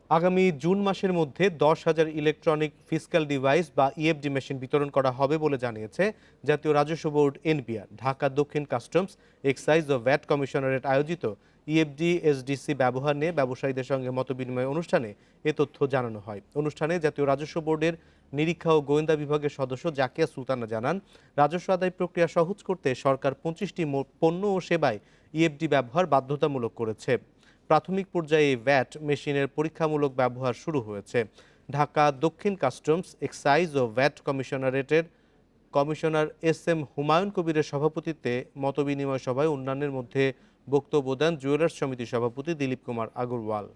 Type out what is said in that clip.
আগামী জুন মাসের মধ্যে 10,000 ইলেকট্রনিক ফিসক্যাল ডিভাইস বা ইএফডি মেশিন বিতরণ করা হবে বলে জানিয়েছে জাতীয় রাজস্ব বোর্ড এনবিআর। ঢাকা দক্ষিণ কাস্টমস, এক্সাইজ ও ভ্যাট কমিশনারেট আয়োজিত ইএফডি এসডিসি ব্যবহার নিয়ে ব্যবসায়ীদের সঙ্গে মতবিনিময় অনুষ্ঠানে এ তথ্য জানানো হয়। অনুষ্ঠানে জাতীয় রাজস্ব বোর্ডের নিরীক্ষা ও গোয়েন্দা বিভাগের সদস্য জাকিয়া সুলতানা জানান, রাজস্ব আদায় প্রক্রিয়া সহজ করতে সরকার 25টি পণ্য ও সেবায় ইএফডি ব্যবহার বাধ্যতামূলক করেছে। প্রাথমিক পর্যায়ে ভ্যাট মেশিনের পরীক্ষামূলক ব্যবহার শুরু হয়েছে। ঢাকা দক্ষিণ কাস্টমস, এক্সাইজ ও ভ্যাট কমিশনারেটের কমিশনার এস হুমায়ুন কবিরের সভাপতিত্বে মতবিনিময় সভায় অন্যান্যের মধ্যে বক্তব্য দেন জুয়েলার্স সমিতির সভাপতি দিলীপ কুমার আগরওয়াল।